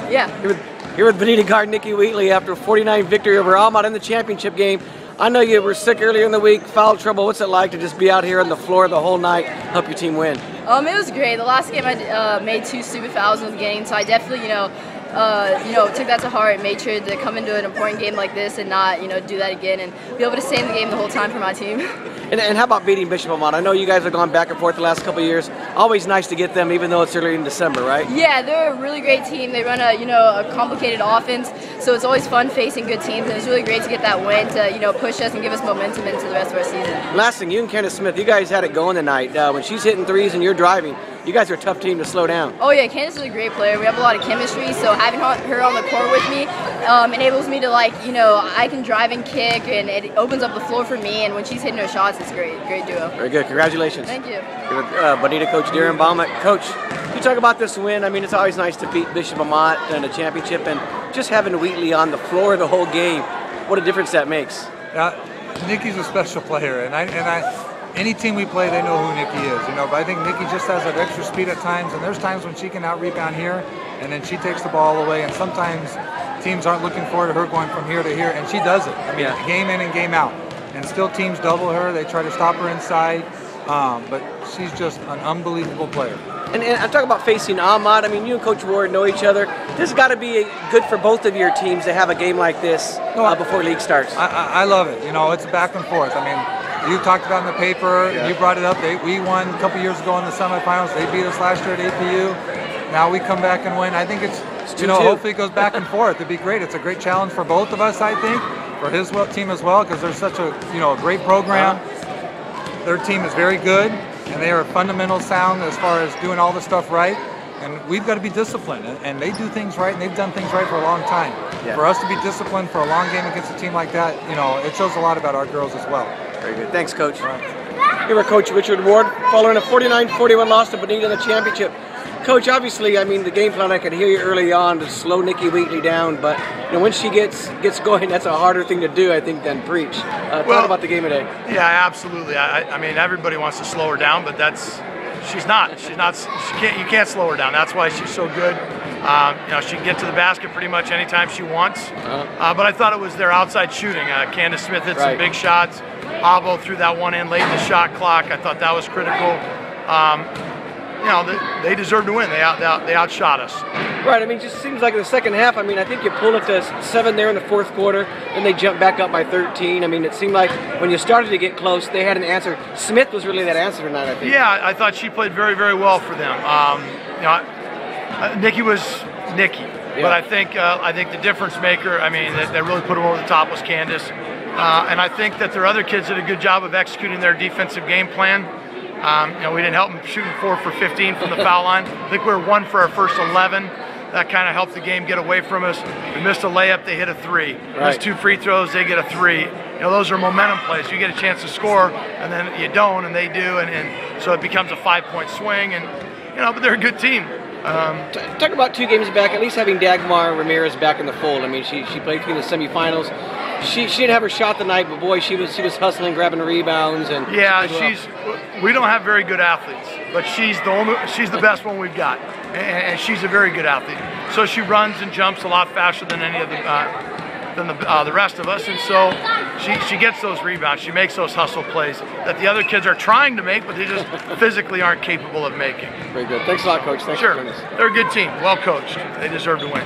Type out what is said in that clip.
Yeah. Here with Bonita guard Nikki Wheatley after a 49 victory over Amat in the championship game. I know you were sick earlier in the week, foul trouble. What's it like to just be out here on the floor the whole night, help your team win? It was great. The last game I made 2 stupid fouls in the game, so I definitely, took that to heart. Made sure to come into an important game like this and not, do that again and be able to stay in the game the whole time for my team. And how about beating Bishop Amat? I know you guys have gone back and forth the last couple of years. Always nice to get them, even though it's early in December, right? Yeah, they're a really great team. They run a complicated offense, so it's always fun facing good teams. And it's really great to get that win to push us and give us momentum into the rest of our season. Last thing, you and Candace Smith, you guys had it going tonight. When she's hitting threes and you're driving, you guys are a tough team to slow down. Oh yeah, Candace is a great player. We have a lot of chemistry, so having her on the court with me enables me to I can drive and kick, and it opens up the floor for me. And when she's hitting her shots, it's great duo. Very good. Congratulations. Thank you. You're with Bonita coach Darren Baumunk. Coach, you talk about this win. I mean, it's always nice to beat Bishop Amat in a championship, and just having Wheatley on the floor the whole game, what a difference that makes. Nikki's a special player, and any team we play, they know who Nikki is, But I think Nikki just has that extra speed at times, and there's times when she can out-rebound here, and then she takes the ball away, and sometimes teams aren't looking forward to her going from here to here, and she does it. I mean, game in and game out. And still teams double her. They try to stop her inside, but she's just an unbelievable player. And I'm talking about facing Amat. I mean, you and Coach Wiard know each other. This has got to be good for both of your teams to have a game like this before league starts. I love it. It's back and forth. I mean, you talked about it in the paper. You brought it up. We won a couple years ago in the semifinals. They beat us last year at APU. Now we come back and win. I think it's hopefully it goes back and forth. It'd be great. It's a great challenge for both of us, I think, for his team as well, because they're such a a great program. Their team is very good, and they are fundamental sound as far as doing all the stuff right. And we've got to be disciplined, and they do things right, and they've done things right for a long time. For us to be disciplined for a long game against a team like that, it shows a lot about our girls as well. Very good. Thanks, Coach. Here we're Coach Richard Ward, following a 49-41 loss to Bonita in the championship. Coach, obviously, I mean, the game plan, I could hear you early on to slow Nikki Wheatley down, but when she gets going, that's a harder thing to do, I think, than preach. Talk about the game today. Yeah, absolutely. I mean, everybody wants to slow her down, but she's not. You can't slow her down. That's why she's so good. She can get to the basket pretty much anytime she wants. But I thought it was their outside shooting. Candace Smith hit some big shots. Abo threw that one in late in the shot clock. I thought that was critical. They deserve to win. They outshot us. Right. I mean, it just seems like in the second half, I mean, I think you pulled it to 7 there in the fourth quarter, and they jumped back up by 13. I mean, it seemed like when you started to get close, they had an answer. Smith was really that answer tonight, I think. Yeah, I thought she played very, very well for them. Nikki was Nikki, but I think the difference maker, I mean, that really put them over the top was Candace. And I think that their other kids did a good job of executing their defensive game plan. We didn't help them shooting 4 for 15 from the foul line. I think we were 1 for our first 11. That kind of helped the game get away from us. We missed a layup, they hit a 3. Missed 2 free throws, they get a 3. Those are momentum plays. You get a chance to score, and then you don't, and they do, and so it becomes a 5-point swing. And but they're a good team. Talk about 2 games back, at least having Dagmar Ramirez back in the fold. I mean, she played through the semifinals. She didn't have her shot tonight, but boy, she was hustling, grabbing rebounds, and we don't have very good athletes, but she's the best one we've got, and she's a very good athlete. So she runs and jumps a lot faster than any of the rest of us, and so she gets those rebounds. She makes those hustle plays that the other kids are trying to make, but they just physically aren't capable of making. Very good. Thanks a lot, Coach. Thanks for joining us. They're a good team, well coached. They deserve to win.